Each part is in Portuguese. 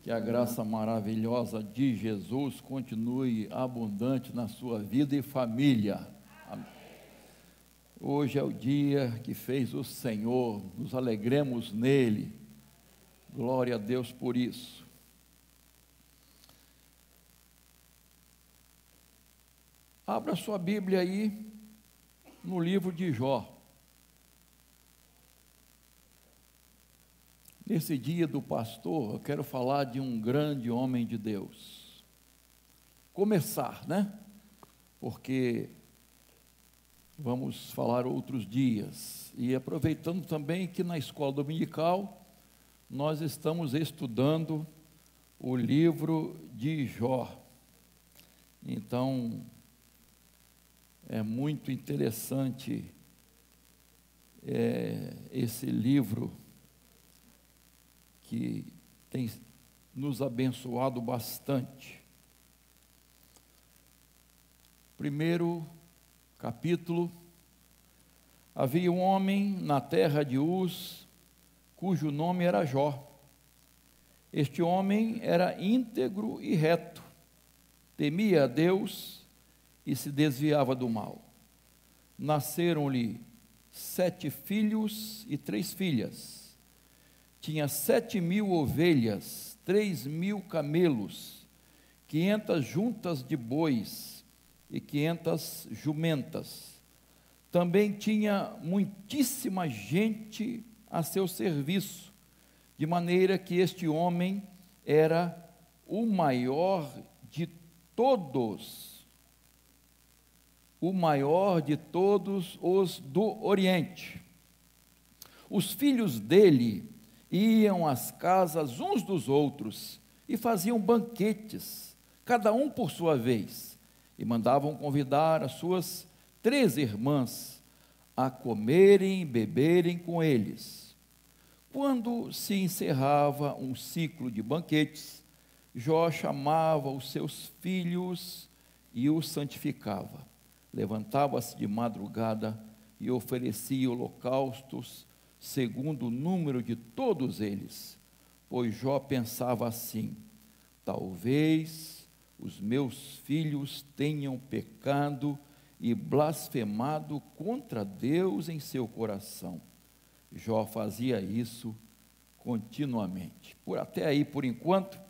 Que a graça maravilhosa de Jesus continue abundante na sua vida e família. Amém. Hoje é o dia que fez o Senhor, nos alegremos nele. Glória a Deus por isso. Abra sua Bíblia aí no livro de Jó. Nesse dia do pastor, eu quero falar de um grande homem de Deus. Começar, né? Porque vamos falar outros dias. E aproveitando também que na escola dominical, nós estamos estudando o livro de Jó. Então, é muito interessante esse livro que tem nos abençoado bastante. Primeiro capítulo: havia um homem na terra de Uz, cujo nome era Jó. Este homem era íntegro e reto, temia a Deus e se desviava do mal. Nasceram-lhe 7 filhos e 3 filhas. Tinha 7.000 ovelhas, 3.000 camelos, 500 juntas de bois e 500 jumentas. Também tinha muitíssima gente a seu serviço, de maneira que este homem era o maior de todos os do Oriente. Os filhos dele iam às casas uns dos outros e faziam banquetes, cada um por sua vez, e mandavam convidar as suas 3 irmãs a comerem e beberem com eles. Quando se encerrava um ciclo de banquetes, Jó chamava os seus filhos e os santificava. Levantava-se de madrugada e oferecia holocaustos segundo o número de todos eles, pois Jó pensava assim: talvez os meus filhos tenham pecado e blasfemado contra Deus em seu coração. Jó fazia isso continuamente. Até aí, por enquanto,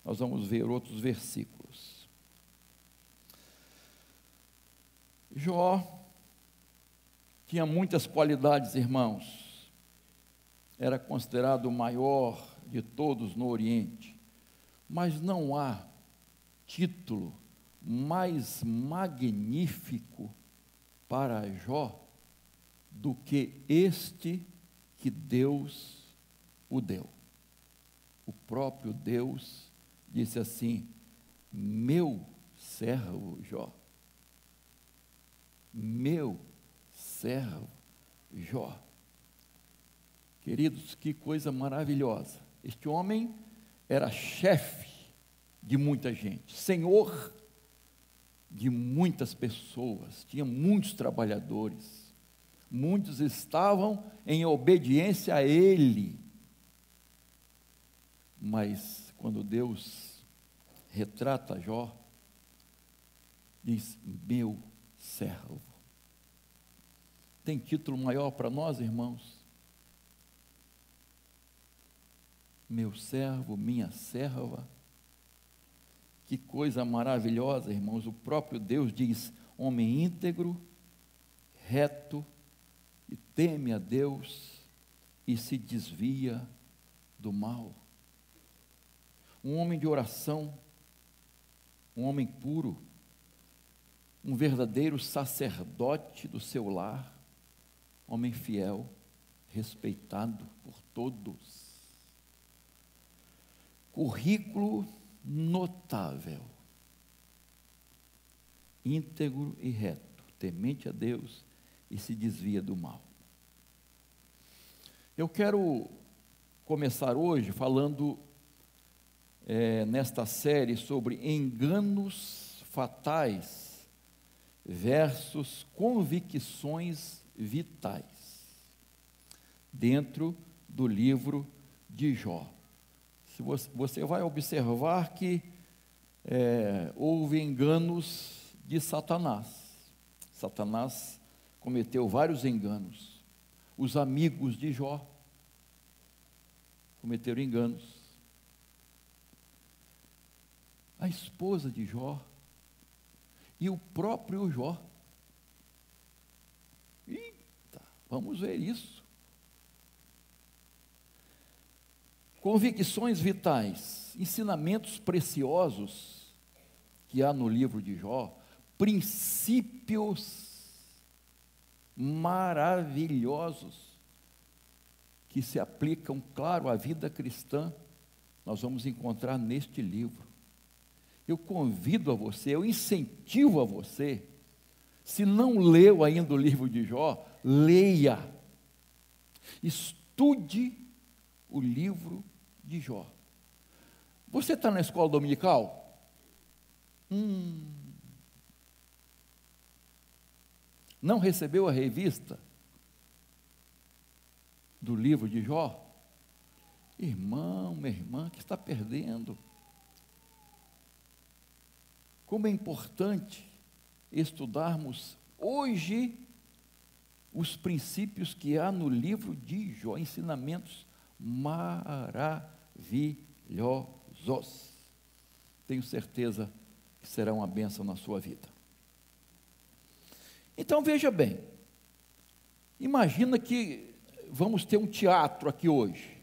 nós vamos ver outros versículos. Jó tinha muitas qualidades, irmãos. Era considerado o maior de todos no Oriente, mas não há título mais magnífico para Jó do que este que Deus o deu. O próprio Deus disse assim: meu servo Jó, meu servo Jó. Queridos, que coisa maravilhosa. Este homem era chefe de muita gente, senhor de muitas pessoas, tinha muitos trabalhadores, muitos estavam em obediência a ele. Mas quando Deus retrata Jó, diz: meu servo. Tem título maior para nós, irmãos? Meu servo, minha serva. Que coisa maravilhosa, irmãos. O próprio Deus diz: homem íntegro, reto, e teme a Deus e se desvia do mal. Um homem de oração, um homem puro, um verdadeiro sacerdote do seu lar, homem fiel, respeitado por todos. Currículo notável, íntegro e reto, temente a Deus e se desvia do mal. Eu quero começar hoje falando nesta série sobre enganos fatais versus convicções vitais, dentro do livro de Jó. Se você vai observar que houve enganos de Satanás. Satanás cometeu vários enganos. Os amigos de Jó cometeram enganos. A esposa de Jó e o próprio Jó. Eita, vamos ver isso. Convicções vitais, ensinamentos preciosos que há no livro de Jó, princípios maravilhosos que se aplicam, claro, à vida cristã, nós vamos encontrar neste livro. Eu convido a você, eu incentivo a você, se não leu ainda o livro de Jó, leia, estude o livro de Jó. Você está na escola dominical? Não recebeu a revista do livro de Jó? Irmão, minha irmã, que está perdendo. Como é importante estudarmos hoje os princípios que há no livro de Jó, ensinamentos maravilhosos. Tenho certeza que será uma bênção na sua vida. Então veja bem, imagina que vamos ter um teatro aqui hoje.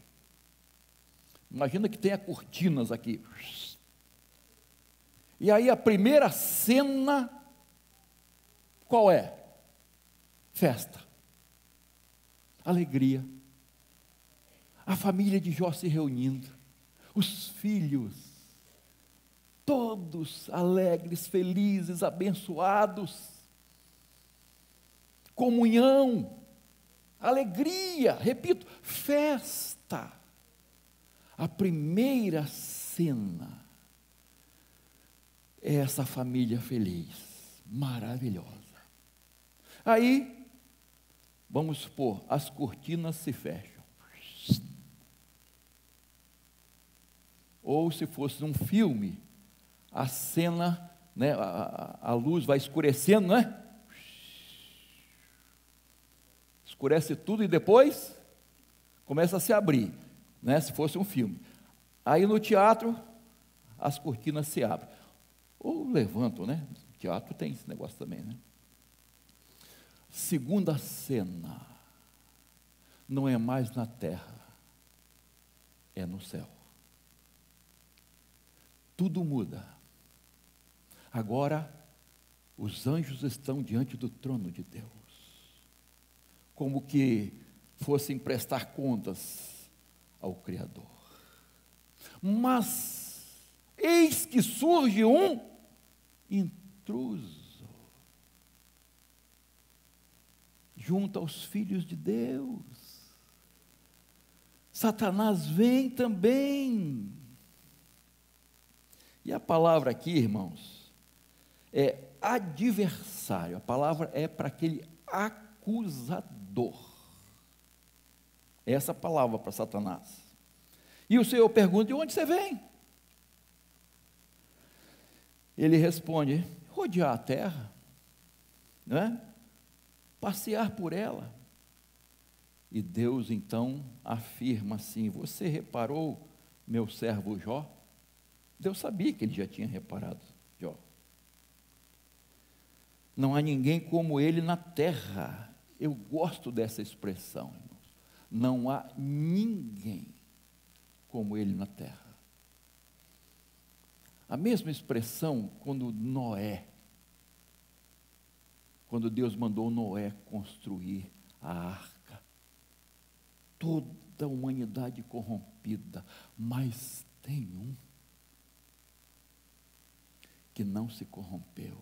Imagina que tenha cortinas aqui. E aí a primeira cena, qual é? Festa, alegria, a família de Jó se reunindo, os filhos, todos alegres, felizes, abençoados, comunhão, alegria, repito, festa. A primeira cena é essa família feliz, maravilhosa. Aí, vamos supor, as cortinas se fecham. Ou se fosse um filme, a cena, né, a luz vai escurecendo, né? Escurece tudo e depois começa a se abrir, né? Se fosse um filme. Aí no teatro, as cortinas se abrem. Ou levantam, né? O teatro tem esse negócio também, né? Segunda cena, não é mais na terra, é no céu. Tudo muda. Agora, os anjos estão diante do trono de Deus, como que fossem prestar contas ao Criador. Mas, eis que surge um intruso junto aos filhos de Deus. Satanás vem também. E a palavra aqui, irmãos, é adversário. A palavra é para aquele acusador. É essa palavra para Satanás. E o Senhor pergunta: de onde você vem? Ele responde: rodear a terra, não é? Passear por ela. E Deus então afirma assim: você reparou meu servo Jó? Deus sabia que ele já tinha reparado Jó. Não há ninguém como ele na terra. Eu gosto dessa expressão, irmãos. Não há ninguém como ele na terra. A mesma expressão quando Deus mandou Noé construir a arca. Toda a humanidade corrompida, mas tem um que não se corrompeu.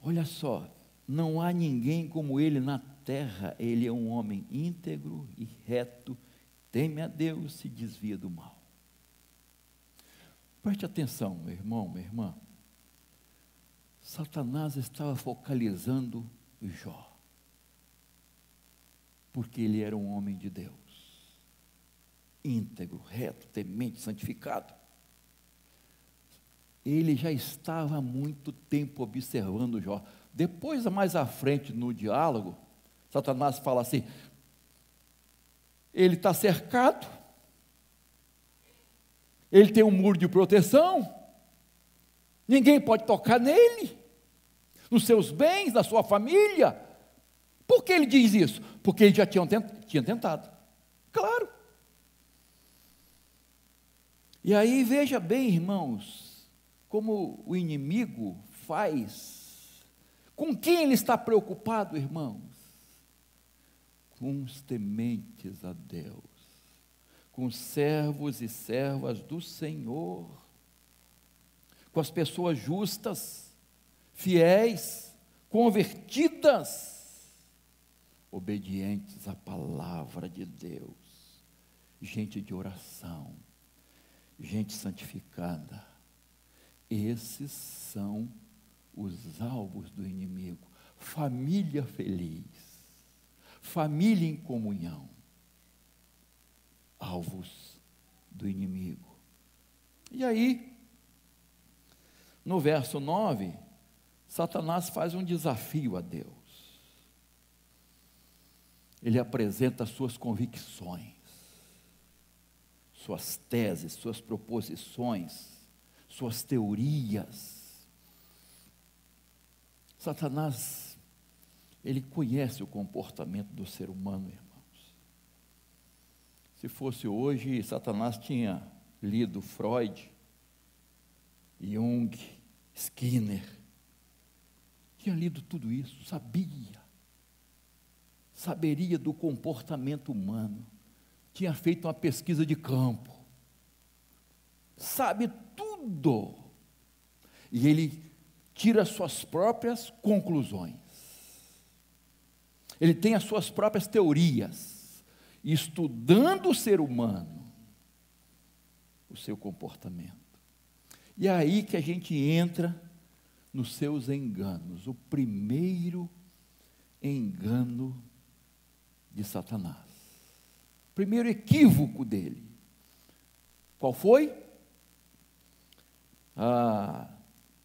Olha só, não há ninguém como ele na terra. Ele é um homem íntegro e reto, teme a Deus, se desvia do mal. Preste atenção, meu irmão, minha irmã. Satanás estava focalizando Jó, porque ele era um homem de Deus. íntegro, reto, temente, santificado. Ele já estava há muito tempo observando Jó. Depois, mais à frente, no diálogo, Satanás fala assim: ele está cercado, ele tem um muro de proteção, ninguém pode tocar nele, nos seus bens, na sua família. Por que ele diz isso? Porque ele já tinha tentado. Claro. E aí, veja bem, irmãos, como o inimigo faz. Com quem ele está preocupado, irmãos? Com os tementes a Deus, com os servos e servas do Senhor, com as pessoas justas, fiéis, convertidas, obedientes à palavra de Deus, gente de oração, gente santificada. Esses são os alvos do inimigo. Família feliz, família em comunhão, alvos do inimigo. E aí, no verso 9, Satanás faz um desafio a Deus. Ele apresenta suas convicções, suas teses, suas proposições, suas teorias. Satanás, ele conhece o comportamento do ser humano, irmãos. Se fosse hoje, Satanás tinha lido Freud, Jung, Skinner, tinha lido tudo isso, saberia do comportamento humano, tinha feito uma pesquisa de campo, sabe tudo, e ele tira suas próprias conclusões, ele tem as suas próprias teorias, estudando o ser humano, o seu comportamento. E é aí que a gente entra nos seus enganos. O primeiro engano de Satanás, o primeiro equívoco dele, qual foi?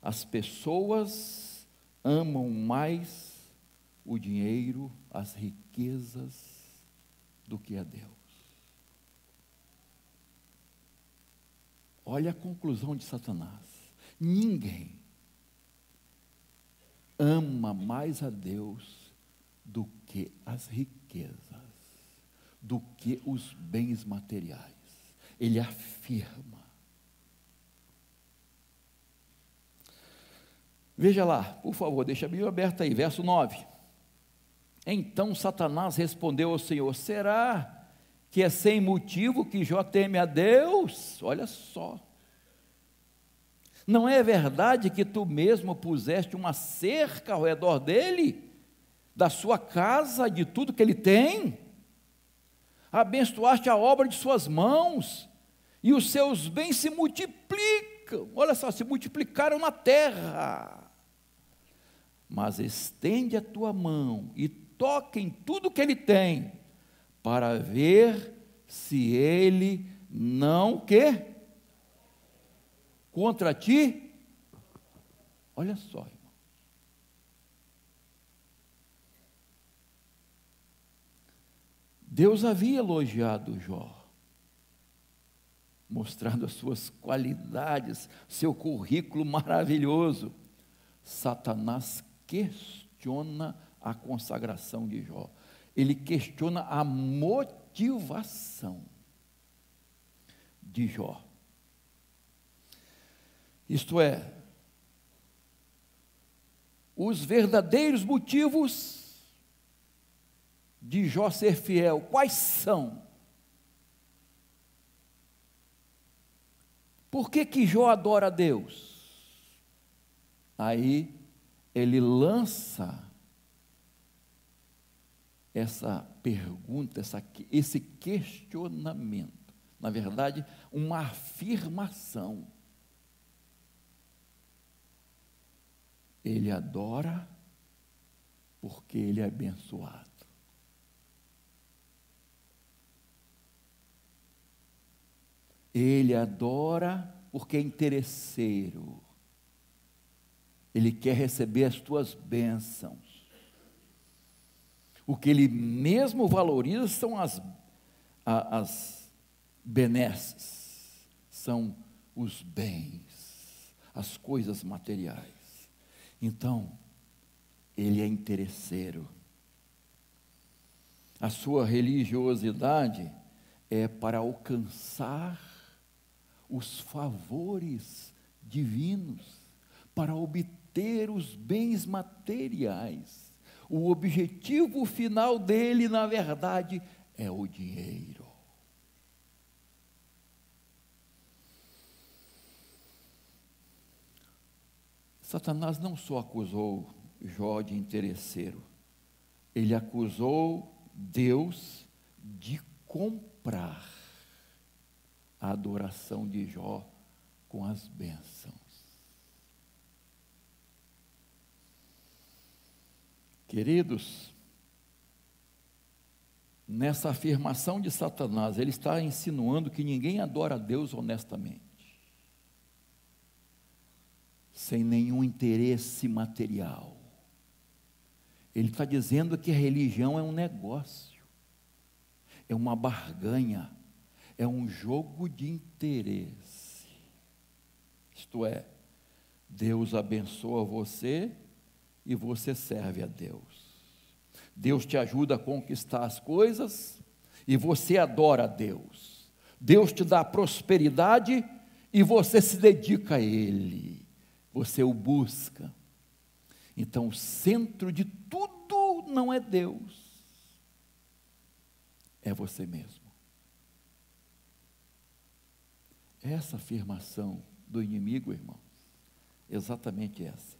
As pessoas amam mais o dinheiro, as riquezas, do que a Deus. Olha a conclusão de Satanás: ninguém ama mais a Deus do que as riquezas, do que os bens materiais. Ele afirma. Veja lá, por favor, deixa a Bíblia aberta aí, verso 9. Então Satanás respondeu ao Senhor: será que é sem motivo que Jó teme a Deus? Olha só. Não é verdade que tu mesmo puseste uma cerca ao redor dele, da sua casa, de tudo que ele tem? Abençoaste a obra de suas mãos, e os seus bens se multiplicam. Olha só, se multiplicaram na terra. Mas estende a tua mão e toca em tudo que ele tem, para ver se ele não quê? Contra ti. Olha só, irmão. Deus havia elogiado Jó, mostrando as suas qualidades, seu currículo maravilhoso. Satanás questiona a consagração de Jó. Ele questiona a motivação de Jó. Isto é, os verdadeiros motivos de Jó ser fiel, quais são? Por que Jó adora a Deus? Aí ele lança essa pergunta, esse questionamento, na verdade, uma afirmação. Ele adora porque ele é abençoado. Ele adora porque é interesseiro. Ele quer receber as tuas bênçãos. O que ele mesmo valoriza são as benesses, são os bens, as coisas materiais. Então, ele é interesseiro. A sua religiosidade é para alcançar os favores divinos, para obter os bens materiais. O objetivo final dele, na verdade, é o dinheiro. Satanás não só acusou Jó de interesseiro, ele acusou Deus de comprar a adoração de Jó com as bênçãos. Queridos, nessa afirmação de Satanás, ele está insinuando que ninguém adora a Deus honestamente, sem nenhum interesse material. Ele está dizendo que a religião é um negócio, é uma barganha, é um jogo de interesse. Isto é, Deus abençoa você e você serve a Deus. Deus te ajuda a conquistar as coisas e você adora a Deus. Deus te dá prosperidade e você se dedica a Ele. Você o busca. Então, o centro de tudo não é Deus, é você mesmo. Essa afirmação do inimigo, irmãos, exatamente essa.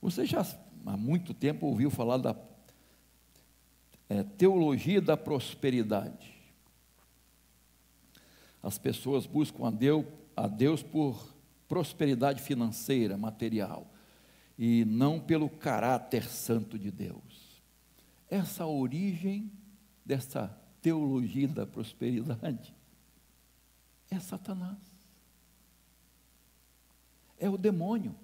Você já há muito tempo ouviu falar da teologia da prosperidade. As pessoas buscam a Deus por prosperidade financeira, material, e não pelo caráter santo de Deus. Essa origem dessa teologia da prosperidade é Satanás, é o demônio.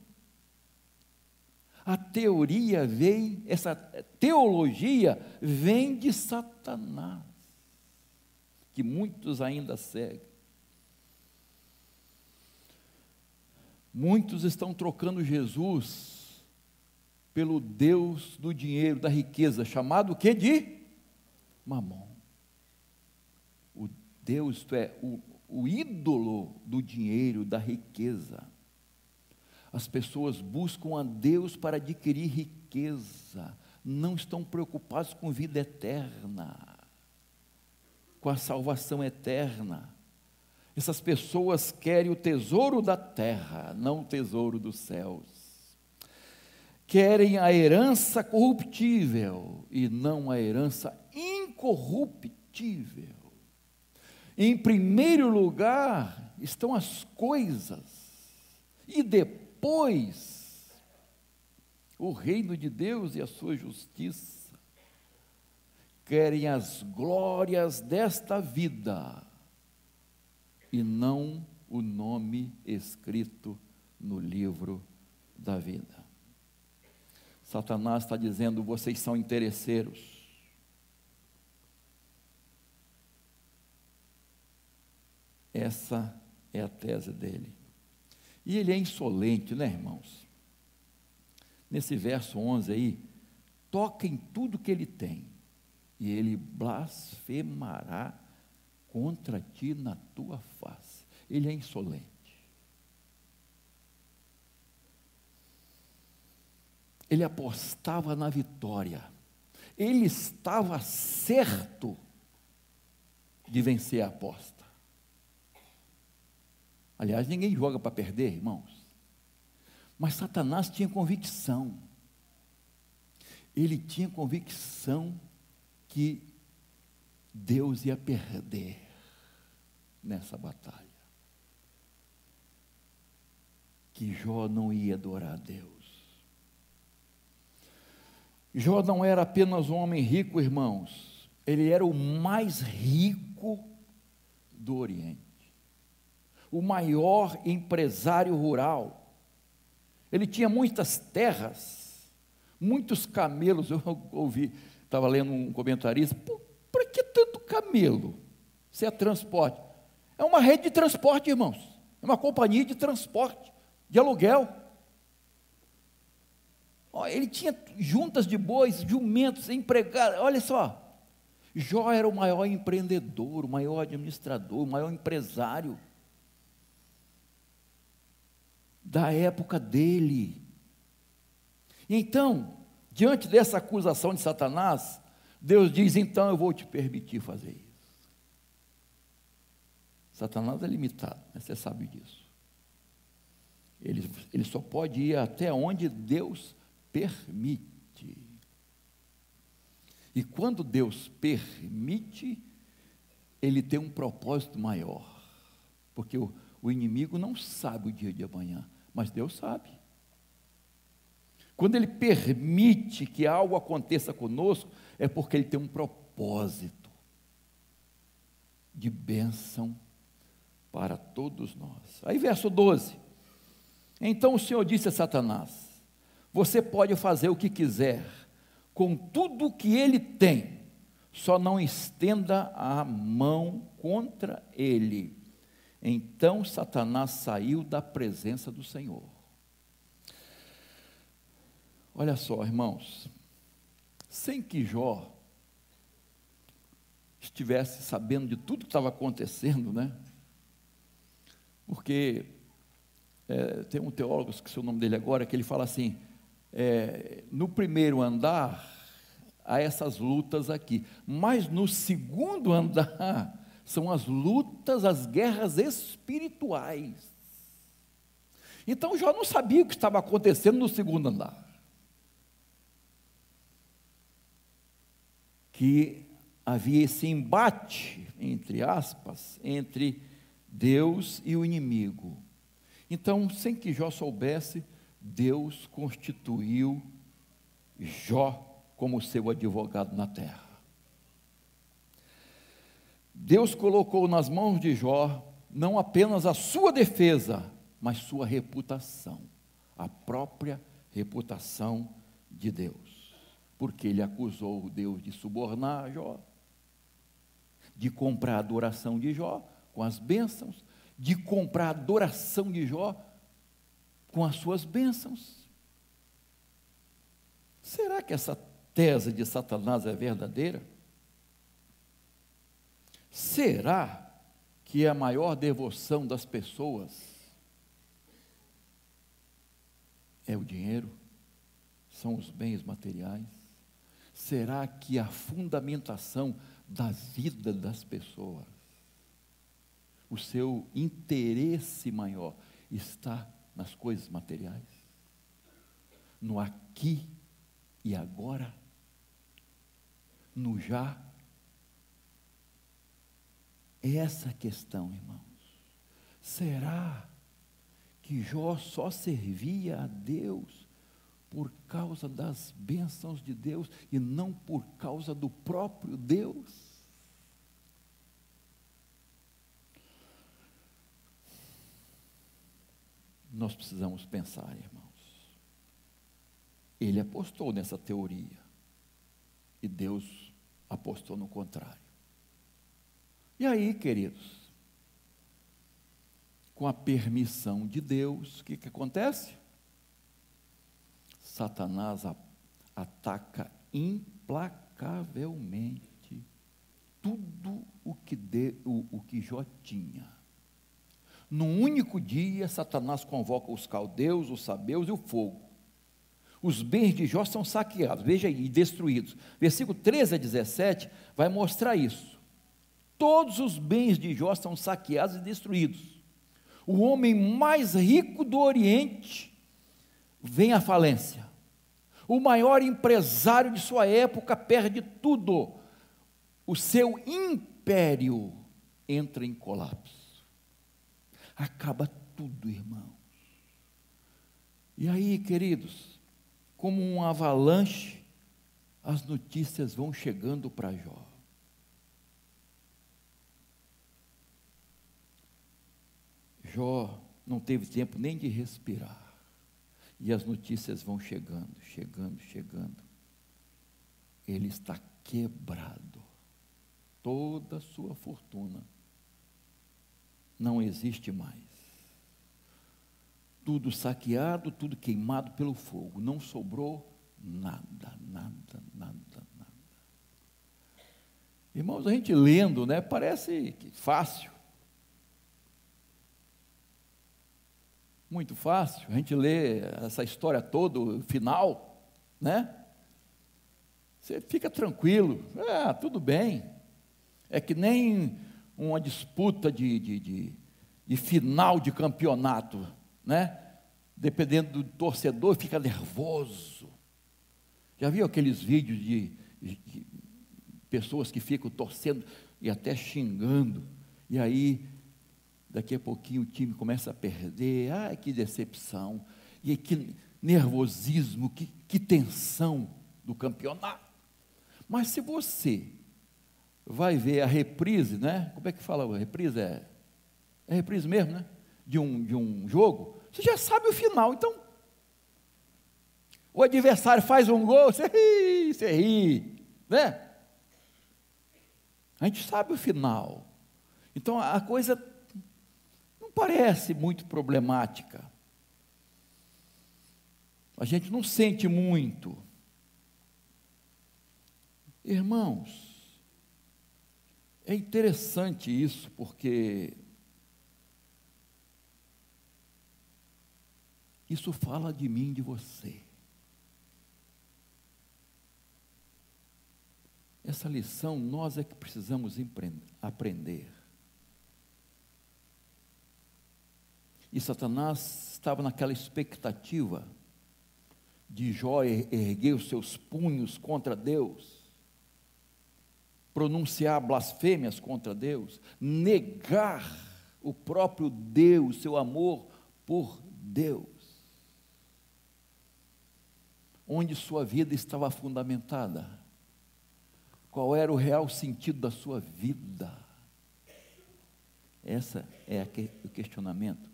Essa teologia vem de Satanás, que muitos ainda seguem. Muitos estão trocando Jesus pelo Deus do dinheiro, da riqueza, chamado o quê? De Mamon. O Deus, isto é, o ídolo do dinheiro, da riqueza. As pessoas buscam a Deus para adquirir riqueza, não estão preocupados com vida eterna, com a salvação eterna. Essas pessoas querem o tesouro da terra, não o tesouro dos céus. Querem a herança corruptível e não a herança incorruptível. Em primeiro lugar estão as coisas, e depois o reino de Deus e a sua justiça. Querem as glórias desta vida e não o nome escrito no livro da vida. Satanás está dizendo: vocês são interesseiros. Essa é a tese dele. E ele é insolente, né, irmãos? Nesse verso 11 aí, toca em tudo que ele tem, e ele blasfemará contra ti na tua face. Ele é insolente. Ele apostava na vitória. Ele estava certo de vencer a aposta. Aliás, ninguém joga para perder, irmãos. Mas Satanás tinha convicção. Ele tinha convicção que Deus ia perder nessa batalha. Que Jó não ia adorar a Deus. Jó não era apenas um homem rico, irmãos. Ele era o mais rico do Oriente. o maior empresário rural. Ele tinha muitas terras, muitos camelos. Eu ouvi, estava lendo um comentarista, para que tanto camelo? Se é transporte. É uma rede de transporte, irmãos. É uma companhia de transporte, de aluguel. Ele tinha juntas de bois, jumentos, empregados. Olha só, Jó era o maior empreendedor, o maior administrador, o maior empresário da época dele. Então, diante dessa acusação de Satanás, Deus diz: então eu vou te permitir fazer isso. Satanás é limitado, né? Você sabe disso. Ele só pode ir até onde Deus permite. E quando Deus permite, Ele tem um propósito maior, porque o inimigo não sabe o dia de amanhã, mas Deus sabe. Quando Ele permite que algo aconteça conosco, é porque Ele tem um propósito de bênção para todos nós. Aí verso 12, então o Senhor disse a Satanás: você pode fazer o que quiser com tudo o que ele tem, só não estenda a mão contra ele. Então Satanás saiu da presença do Senhor. Olha só, irmãos, sem que Jó estivesse sabendo de tudo que estava acontecendo, né? Porque tem um teólogo, esqueci o nome dele agora, que ele fala assim: no primeiro andar há essas lutas aqui, mas no segundo andar são as lutas, as guerras espirituais. Então Jó não sabia o que estava acontecendo no segundo andar, que havia esse embate, entre aspas, entre Deus e o inimigo. Então, sem que Jó soubesse, Deus constituiu Jó como seu advogado na terra. Deus colocou nas mãos de Jó não apenas a sua defesa, mas sua reputação, a própria reputação de Deus, porque ele acusou Deus de subornar Jó, de comprar a adoração de Jó com as bênçãos, de comprar a adoração de Jó com as suas bênçãos. Será que essa tese de Satanás é verdadeira? Será que a maior devoção das pessoas é o dinheiro? São os bens materiais? Será que a fundamentação da vida das pessoas, o seu interesse maior está nas coisas materiais? No aqui e agora? No já? Essa questão, irmãos. Será que Jó só servia a Deus por causa das bênçãos de Deus e não por causa do próprio Deus? Nós precisamos pensar, irmãos. Ele apostou nessa teoria e Deus apostou no contrário. E aí, queridos, com a permissão de Deus, o que acontece? Satanás ataca implacavelmente tudo o que Jó tinha. Num único dia, Satanás convoca os caldeus, os sabeus e o fogo. Os bens de Jó são saqueados, veja aí, e destruídos. Versículo 13 a 17 vai mostrar isso. Todos os bens de Jó são saqueados e destruídos. O homem mais rico do Oriente vem à falência. O maior empresário de sua época perde tudo. O seu império entra em colapso. Acaba tudo, irmãos. E aí, queridos, como um avalanche, as notícias vão chegando para Jó. Jó não teve tempo nem de respirar. E as notícias vão chegando, chegando, chegando. Ele está quebrado. Toda a sua fortuna não existe mais. Tudo saqueado, tudo queimado pelo fogo. Não sobrou nada, nada, nada, nada. Irmãos, a gente lendo, né, parece fácil. Muito fácil. A gente lê essa história toda, o final, né? Você fica tranquilo. Tudo bem. É que nem uma disputa de final de campeonato, né? Dependendo do torcedor, fica nervoso. Já viu aqueles vídeos de pessoas que ficam torcendo e até xingando, e aí, daqui a pouquinho o time começa a perder, que decepção, e que nervosismo, que tensão do campeonato. Mas se você vai ver a reprise, né? Como é que fala a reprise? É reprise mesmo, né? De um jogo, você já sabe o final. Então, o adversário faz um gol, você ri, né? A gente sabe o final. Então, a coisa não parece muito problemática. A gente não sente muito. Irmãos, é interessante isso, porque isso fala de mim e de você. Essa lição nós é que precisamos aprender. E Satanás estava naquela expectativa de Jó erguer os seus punhos contra Deus, pronunciar blasfêmias contra Deus, negar o próprio Deus, seu amor por Deus, onde sua vida estava fundamentada. Qual era o real sentido da sua vida? Essa é o questionamento.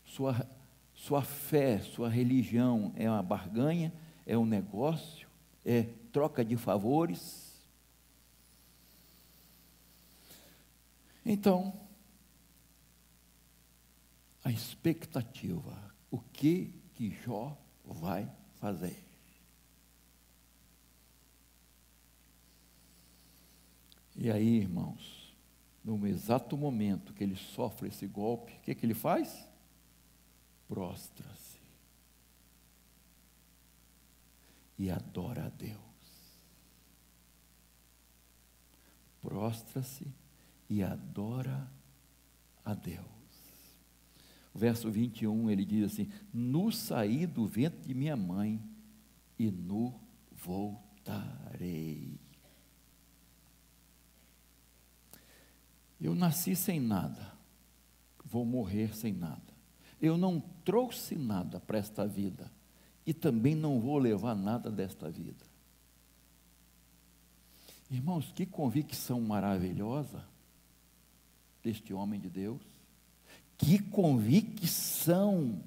Sua fé, sua religião é uma barganha, é um negócio, é troca de favores. Então, a expectativa, o que Jó vai fazer? E aí, irmãos, no exato momento que ele sofre esse golpe, o que ele faz? Prostra-se e adora a Deus. Prostra-se e adora a Deus. O verso 21, ele diz assim: "Nu saí do ventre de minha mãe, e nu voltarei." Eu nasci sem nada, vou morrer sem nada. Eu não trouxe nada para esta vida, e também não vou levar nada desta vida. Irmãos, que convicção maravilhosa deste homem de Deus. Que convicção!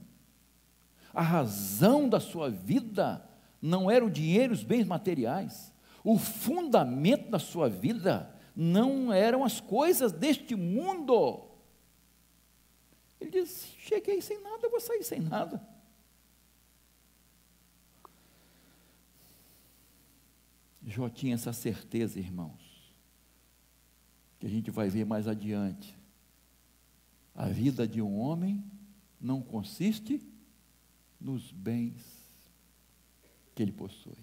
A razão da sua vida não era o dinheiro e os bens materiais. O fundamento da sua vida não eram as coisas deste mundo. Ele diz: cheguei sem nada, eu vou sair sem nada. Jó tinha essa certeza, irmãos, que a gente vai ver mais adiante. A vida de um homem não consiste nos bens que ele possui,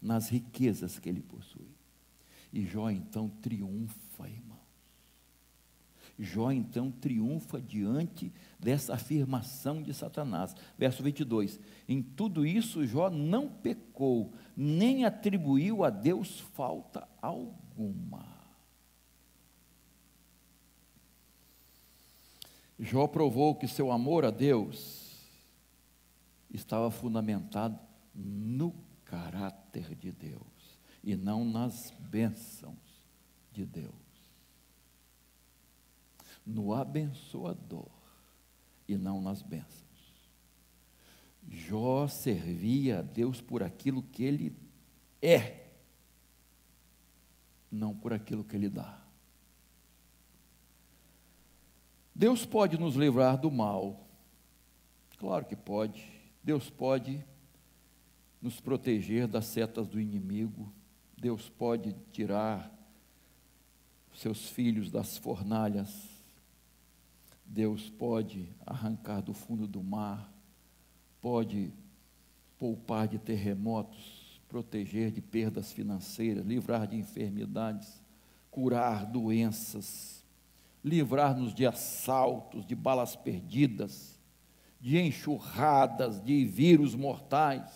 nas riquezas que ele possui. E Jó então triunfa, irmãos. Jó então triunfa diante dessa afirmação de Satanás. Verso 22, em tudo isso Jó não pecou, nem atribuiu a Deus falta alguma. Jó provou que seu amor a Deus estava fundamentado no caráter de Deus e não nas bênçãos de Deus, no abençoador. e não nas bênçãos. Jó servia a Deus por aquilo que ele é, não por aquilo que ele dá. Deus pode nos livrar do mal, claro que pode. Deus pode nos proteger das setas do inimigo. Deus pode tirar seus filhos das fornalhas. Deus pode arrancar do fundo do mar, pode poupar de terremotos, proteger de perdas financeiras, livrar de enfermidades, curar doenças, livrar-nos de assaltos, de balas perdidas, de enxurradas, de vírus mortais.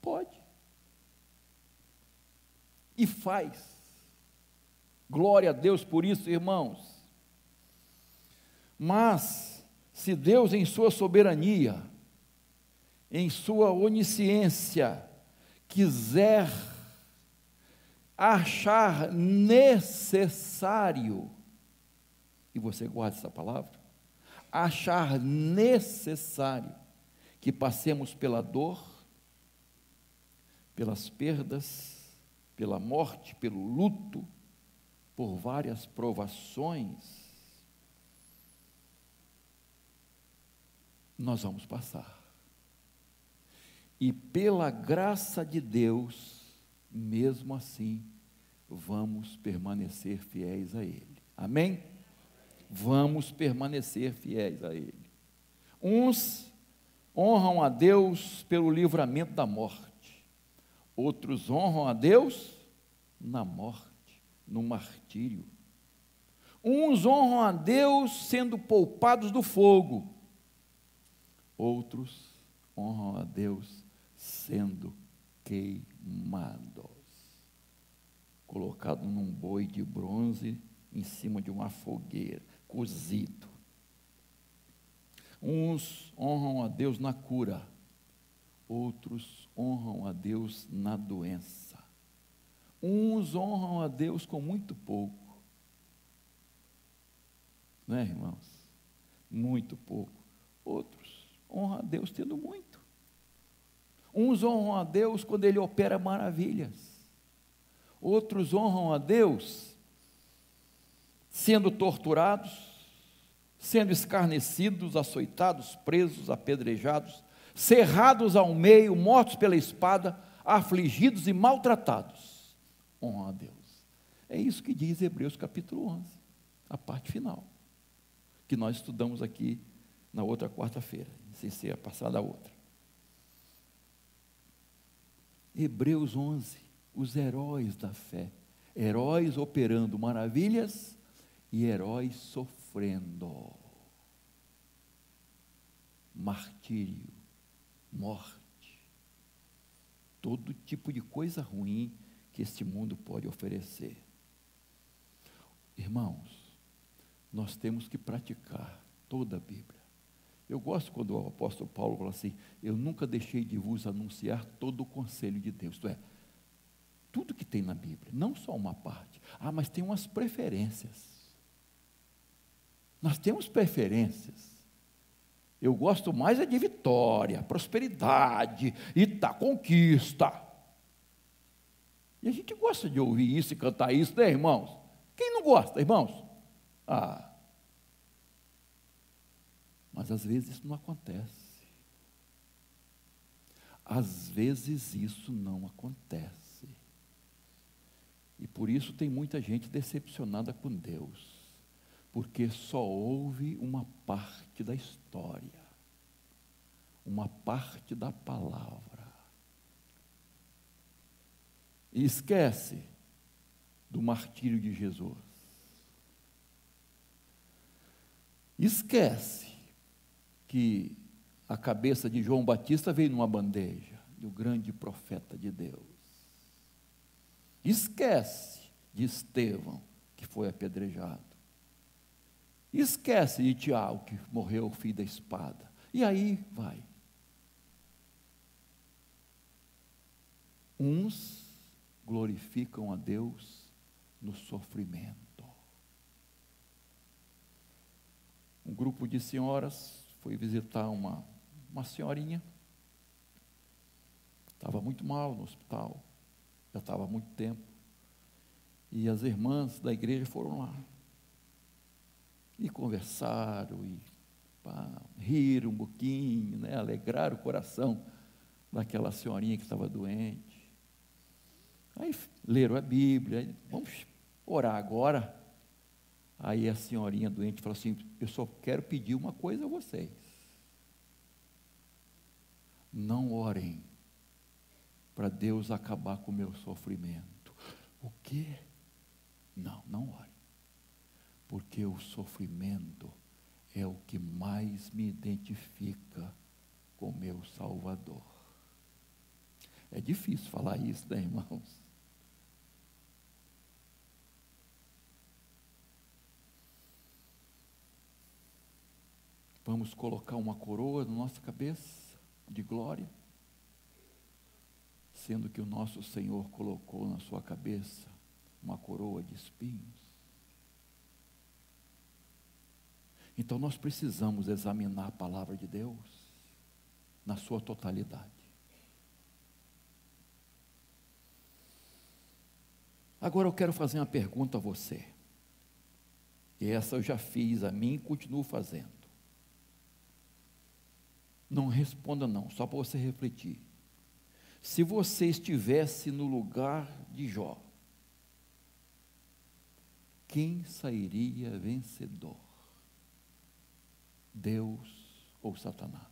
Pode. E faz. Glória a Deus por isso, irmãos. Mas, se Deus em sua soberania, em sua onisciência, quiser achar necessário, e você guarda essa palavra, achar necessário que passemos pela dor, pelas perdas, pela morte, pelo luto, por várias provações, nós vamos passar. E pela graça de Deus, mesmo assim, vamos permanecer fiéis a Ele. Amém? Vamos permanecer fiéis a Ele. Uns honram a Deus pelo livramento da morte, outros honram a Deus na morte, no martírio. Uns honram a Deus sendo poupados do fogo, outros honram a Deus sendo queimados, colocado num boi de bronze em cima de uma fogueira, cozido. Uns honram a Deus na cura, outros honram a Deus na doença. Uns honram a Deus com muito pouco, não é, irmãos? Muito pouco. Outros honram a Deus tendo muito. Uns honram a Deus quando Ele opera maravilhas. Outros honram a Deus sendo torturados, sendo escarnecidos, açoitados, presos, apedrejados, cerrados ao meio, mortos pela espada, afligidos e maltratados. Honram a Deus. É isso que diz Hebreus capítulo 11, a parte final, que nós estudamos aqui na outra quarta-feira, sem ser a passada outra. Hebreus 11, os heróis da fé, heróis operando maravilhas e heróis sofrendo martírio, morte, todo tipo de coisa ruim que este mundo pode oferecer. Irmãos, nós temos que praticar toda a Bíblia. Eu gosto quando o apóstolo Paulo fala assim: eu nunca deixei de vos anunciar todo o conselho de Deus. Isto é, tudo que tem na Bíblia, não só uma parte. Mas tem umas preferências. Nós temos preferências. Eu gosto mais é de vitória, prosperidade, conquista. E a gente gosta de ouvir isso e cantar isso, né, irmãos? Quem não gosta, irmãos? Mas às vezes isso não acontece. Às vezes isso não acontece. E por isso tem muita gente decepcionada com Deus, porque só ouve uma parte da história, uma parte da palavra, e esquece do martírio de Jesus, esquece que a cabeça de João Batista veio numa bandeja, do grande profeta de Deus, esquece de Estevão, que foi apedrejado, esquece de Tiago, que morreu ao fim da espada, e aí vai. Uns glorificam a Deus no sofrimento, Um grupo de senhoras foi visitar uma senhorinha, estava muito mal no hospital, já estava há muito tempo, e as irmãs da igreja foram lá, e conversaram, e riram um pouquinho, né, alegraram o coração daquela senhorinha que estava doente. Aí leram a Bíblia, aí, vamos orar agora. Aí a senhorinha doente falou assim: eu só quero pedir uma coisa a vocês, não orem para Deus acabar com o meu sofrimento. O quê? Não orem, porque o sofrimento é o que mais me identifica com meu Salvador. É difícil falar isso, né, irmãos? Vamos colocar uma coroa na nossa cabeça de glória, sendo que o nosso Senhor colocou na sua cabeça uma coroa de espinhos. Então nós precisamos examinar a palavra de Deus na sua totalidade. Agora eu quero fazer uma pergunta a você, e essa eu já fiz a mim e continuo fazendo. Não responda não, só para você refletir. Se você estivesse no lugar de Jó, quem sairia vencedor? Deus ou Satanás?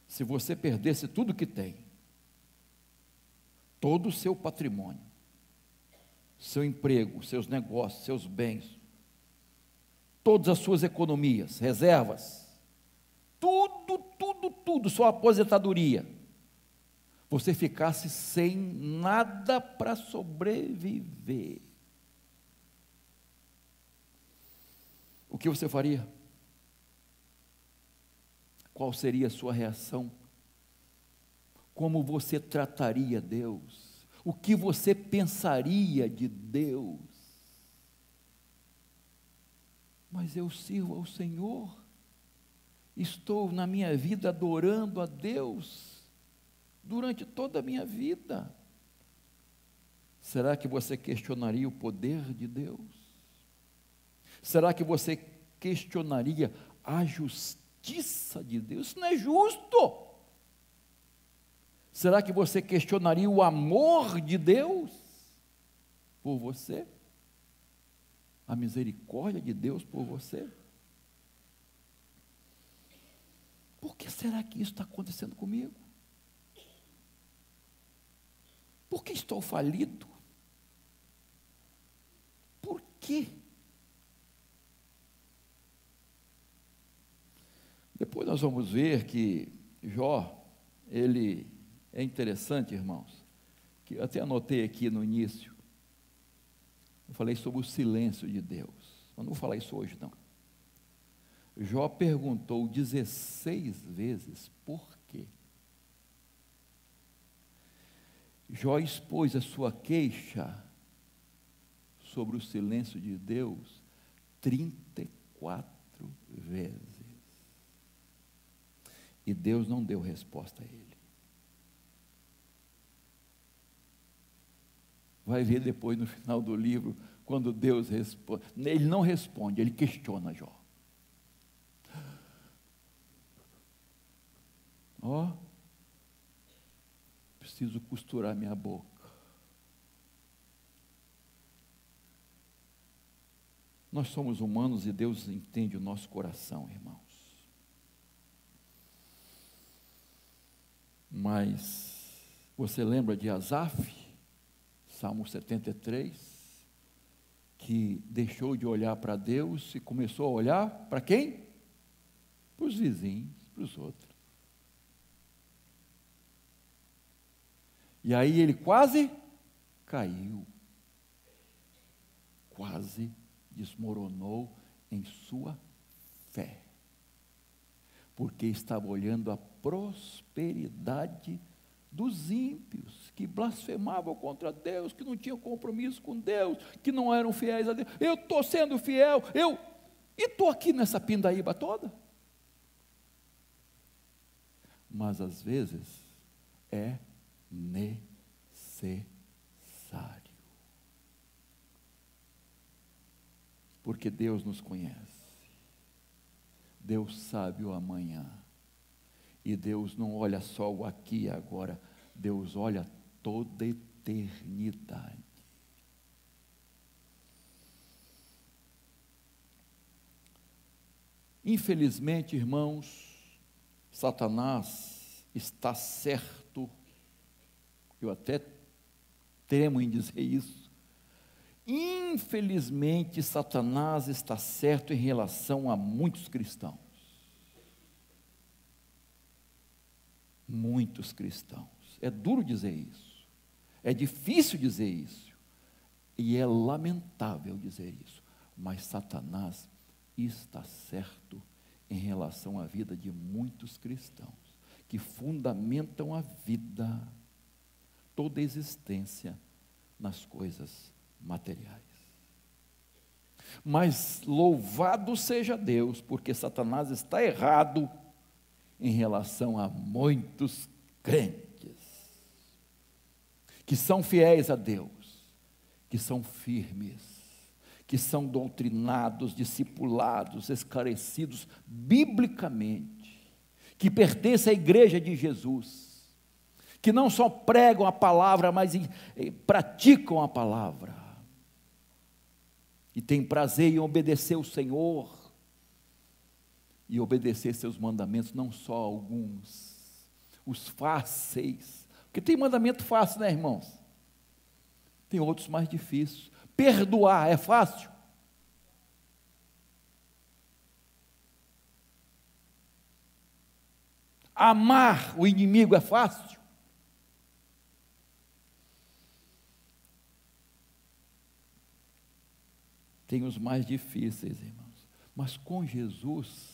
Se você perdesse tudo que tem, todo o seu patrimônio, seu emprego, seus negócios, seus bens, todas as suas economias, reservas, tudo, sua aposentadoria, você ficasse sem nada para sobreviver, o que você faria? Qual seria a sua reação? Como você trataria Deus? O que você pensaria de Deus? Mas eu sirvo ao Senhor, estou na minha vida adorando a Deus, durante toda a minha vida. Será que você questionaria o poder de Deus? Será que você questionaria a justiça de Deus? Isso não é justo. Será que você questionaria o amor de Deus por você? A misericórdia de Deus por você? Por que será que isso está acontecendo comigo? Por que estou falido? Por quê? Depois nós vamos ver que Jó, ele é interessante, irmãos, que eu até anotei aqui no início, eu falei sobre o silêncio de Deus, eu não vou falar isso hoje não. Jó perguntou 16 vezes por quê. Jó expôs a sua queixa sobre o silêncio de Deus 34 vezes. E Deus não deu resposta a ele. Vai ver depois no final do livro, quando Deus responde. Ele não responde, ele questiona Jó. Preciso costurar minha boca. Nós somos humanos e Deus entende o nosso coração, irmãos. Mas você lembra de Asaf, Salmo 73, que deixou de olhar para Deus e começou a olhar para quem? Para os vizinhos, para os outros. E aí ele quase caiu, quase desmoronou em sua fé, porque estava olhando a prosperidade dos ímpios, que blasfemavam contra Deus, que não tinham compromisso com Deus, que não eram fiéis a Deus. Eu estou sendo fiel, e estou aqui nessa pindaíba toda. Mas às vezes é necessário, porque Deus nos conhece, Deus sabe o amanhã, e Deus não olha só o aqui e agora, Deus olha toda a eternidade. Infelizmente, irmãos, Satanás está certo, eu até temo em dizer isso, infelizmente Satanás está certo em relação a muitos cristãos. Muitos cristãos. É duro dizer isso, é difícil dizer isso, e é lamentável dizer isso, mas Satanás está certo em relação à vida de muitos cristãos, que fundamentam a vida, toda a existência, nas coisas materiais. Mas louvado seja Deus, porque Satanás está errado em relação a muitos crentes, que são fiéis a Deus, que são firmes, que são doutrinados, discipulados, esclarecidos biblicamente, que pertencem à igreja de Jesus, que não só pregam a palavra, mas praticam a palavra, e têm prazer em obedecer o Senhor, e obedecer seus mandamentos, não só alguns, os fáceis, porque tem mandamento fácil, né, irmãos? Tem outros mais difíceis. Perdoar é fácil? Amar o inimigo é fácil? Tem os mais difíceis, irmãos, mas com Jesus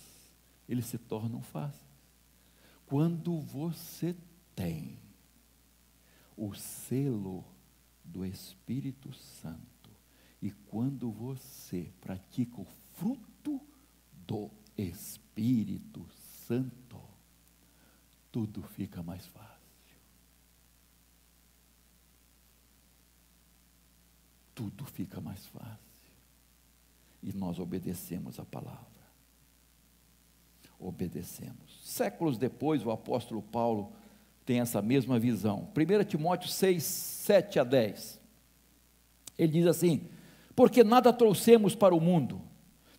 eles se tornam fáceis. Quando você tem o selo do Espírito Santo, e quando você pratica o fruto do Espírito Santo, tudo fica mais fácil. Tudo fica mais fácil. E nós obedecemos a palavra. Obedecemos. Séculos depois, o apóstolo Paulo tem essa mesma visão. 1 Timóteo 6, 7 a 10. Ele diz assim: porque nada trouxemos para o mundo,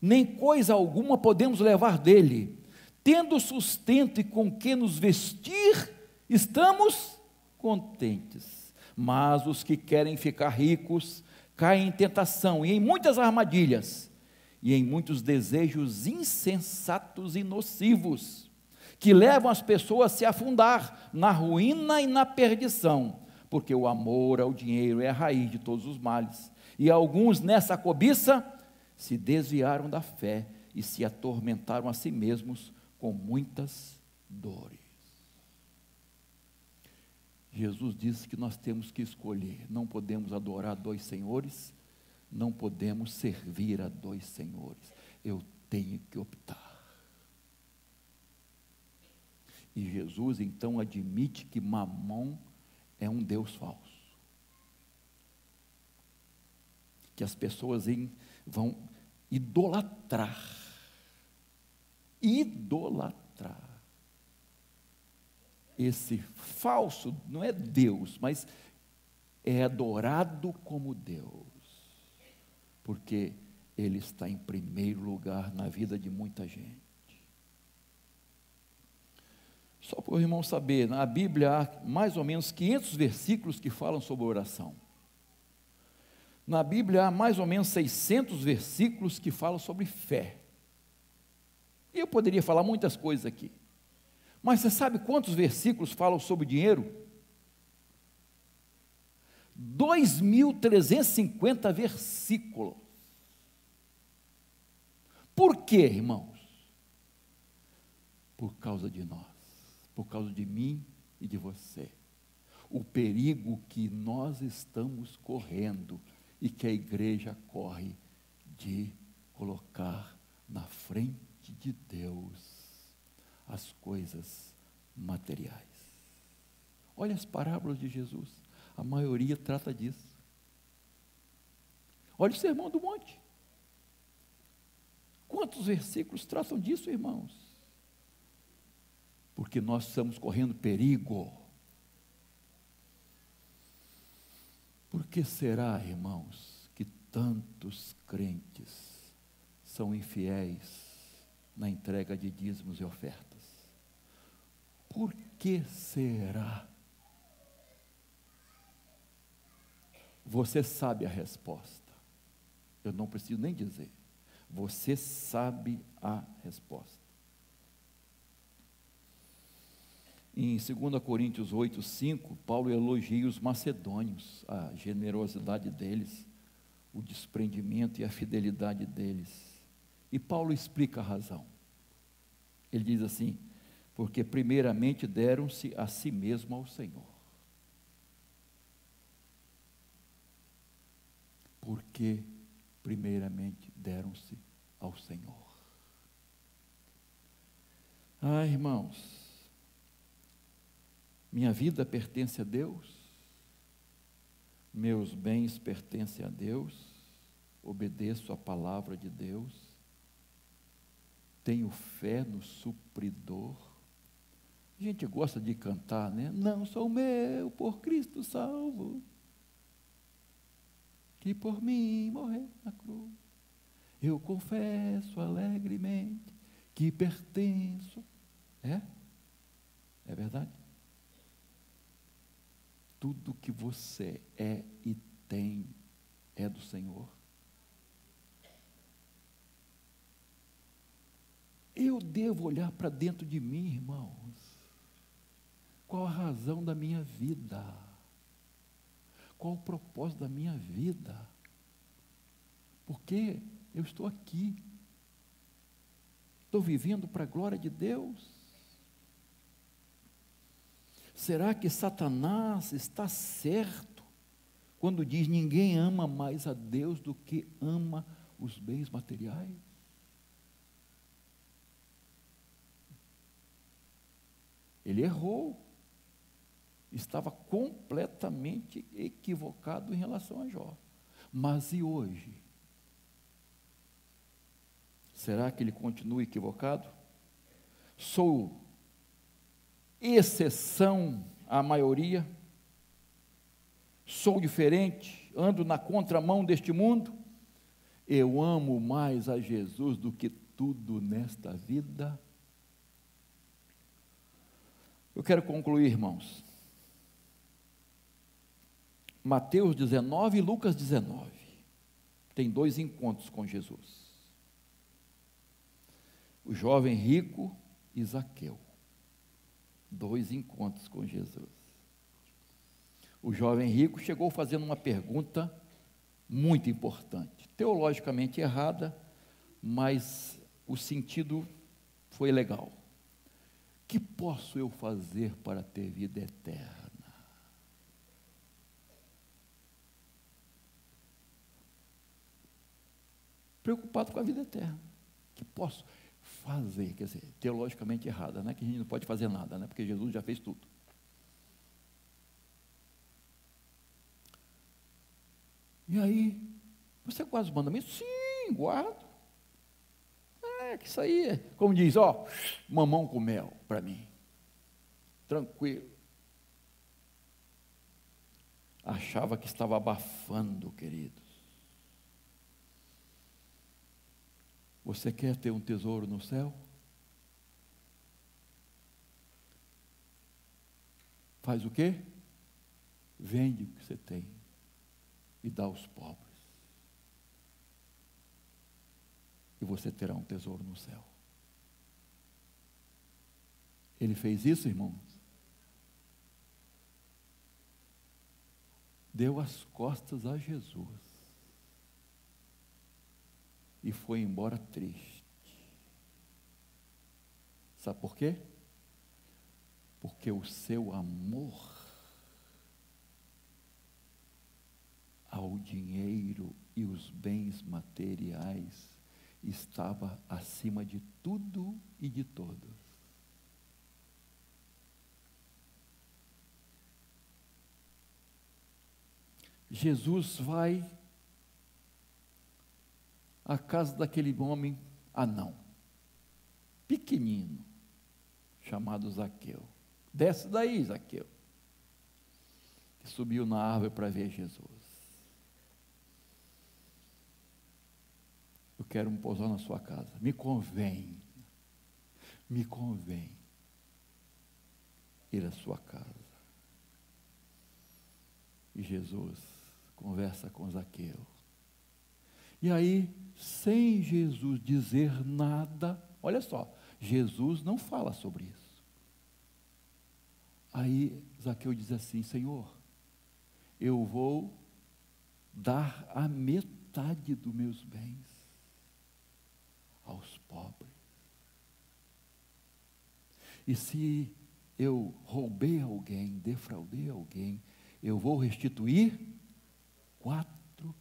nem coisa alguma podemos levar dele. Tendo sustento e com que nos vestir, estamos contentes. Mas os que querem ficar ricos caem em tentação e em muitas armadilhas, e em muitos desejos insensatos e nocivos, que levam as pessoas a se afundar na ruína e na perdição, porque o amor ao dinheiro é a raiz de todos os males, e alguns nessa cobiça se desviaram da fé e se atormentaram a si mesmos com muitas dores. Jesus disse que nós temos que escolher, não podemos adorar dois senhores, não podemos servir a dois senhores, eu tenho que optar. E Jesus então admite que Mamon é um Deus falso, que as pessoas vão idolatrar, esse falso, não é Deus, mas é adorado como Deus, porque ele está em primeiro lugar na vida de muita gente. Só para o irmão saber, na Bíblia há mais ou menos 500 versículos que falam sobre oração. Na Bíblia há mais ou menos 600 versículos que falam sobre fé. E eu poderia falar muitas coisas aqui. Mas você sabe quantos versículos falam sobre dinheiro? 2.350 versículos. Por quê, irmãos? Por causa de nós, por causa de mim e de você. o perigo que nós estamos correndo e que a igreja corre de colocar na frente de Deus as coisas materiais. Olha as parábolas de Jesus, a maioria trata disso. Olha o Sermão do Monte. Quantos versículos tratam disso, irmãos? Porque nós estamos correndo perigo. Por que será, irmãos, que tantos crentes são infiéis na entrega de dízimos e ofertas? Por que será? Você sabe a resposta. Eu não preciso nem dizer. Você sabe a resposta. Em 2 Coríntios 8, 5, Paulo elogia os macedônios, a generosidade deles, o desprendimento e a fidelidade deles. E Paulo explica a razão. Ele diz assim: porque primeiramente deram-se a si mesmo ao Senhor. Porque primeiramente deram-se ao Senhor. Ah, irmãos, minha vida pertence a Deus, meus bens pertencem a Deus, obedeço a palavra de Deus, tenho fé no supridor. A gente gosta de cantar, né? Não sou meu, por Cristo salvo, que por mim morreu na cruz. Eu confesso alegremente que pertenço. É verdade? Tudo que você é e tem é do Senhor. Eu devo olhar para dentro de mim, irmãos. Qual a razão da minha vida? Qual o propósito da minha vida? Por que eu estou aqui? Estou vivendo para a glória de Deus? Será que Satanás está certo quando diz ninguém ama mais a Deus do que ama os bens materiais? Ele errou. Estava completamente equivocado em relação a Jó. Mas e hoje? Será que ele continua equivocado? Sou exceção à maioria? Sou diferente? Ando na contramão deste mundo? Eu amo mais a Jesus do que tudo nesta vida? Eu quero concluir, irmãos. Mateus 19 e Lucas 19. Tem 2 encontros com Jesus. O jovem rico e Zaqueu. 2 encontros com Jesus. O jovem rico chegou fazendo uma pergunta muito importante, teologicamente errada, mas o sentido foi legal. Que posso eu fazer para ter vida eterna? Preocupado com a vida eterna. Que posso fazer? Quer dizer, teologicamente errada, né? Que a gente não pode fazer nada, né? Porque Jesus já fez tudo. E aí, você guarda os mandamentos? Sim, guardo. Que isso aí, como diz, mamão com mel para mim. Tranquilo. Achava que estava abafando, queridos. Você quer ter um tesouro no céu? Faz o quê? Vende o que você tem e dá aos pobres. E você terá um tesouro no céu. Ele fez isso, irmãos? Deu as costas a Jesus. E foi embora triste. Sabe por quê? Porque o seu amor os bens materiais estava acima de tudo e de todos. Jesus vai à casa daquele homem anão, pequenino, chamado Zaqueu. Desce daí, Zaqueu, que subiu na árvore para ver Jesus. Eu quero me pousar na sua casa. Me convém ir à sua casa. E Jesus conversa com Zaqueu. E aí, sem Jesus dizer nada, olha só, Jesus não fala sobre isso. Aí Zaqueu diz assim: Senhor, eu vou dar a metade dos meus bens aos pobres. E se eu roubei alguém, defraudei alguém, eu vou restituir 4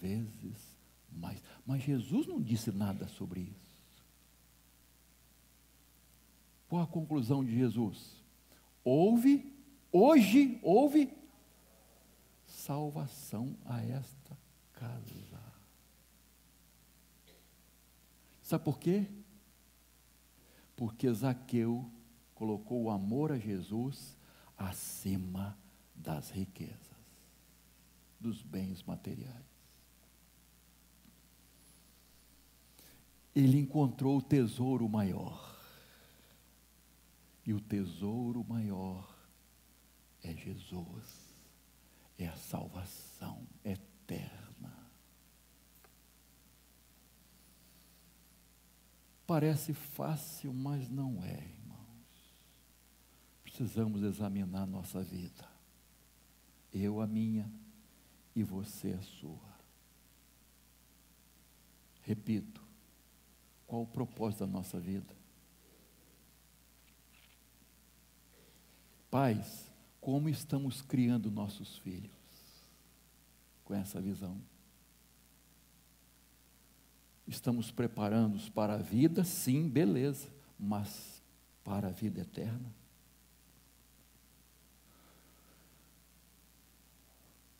vezes mais. Mas Jesus não disse nada sobre isso. Qual a conclusão de Jesus? Hoje houve salvação a esta casa. Sabe por quê? Porque Zaqueu colocou o amor a Jesus acima das riquezas, dos bens materiais. Ele encontrou o tesouro maior. E o tesouro maior é Jesus, é a salvação eterna. Parece fácil, mas não é, irmãos. Precisamos examinar nossa vida. Eu a minha e você a sua. Repito, qual o propósito da nossa vida? Pais, como estamos criando nossos filhos com essa visão? Estamos preparando-os para a vida? Sim, beleza, mas para a vida eterna?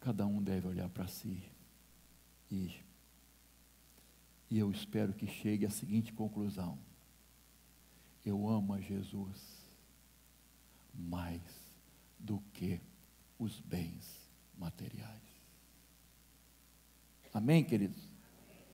Cada um deve olhar para si e eu espero que chegue à seguinte conclusão: eu amo a Jesus mais do que os bens materiais. Amém, queridos?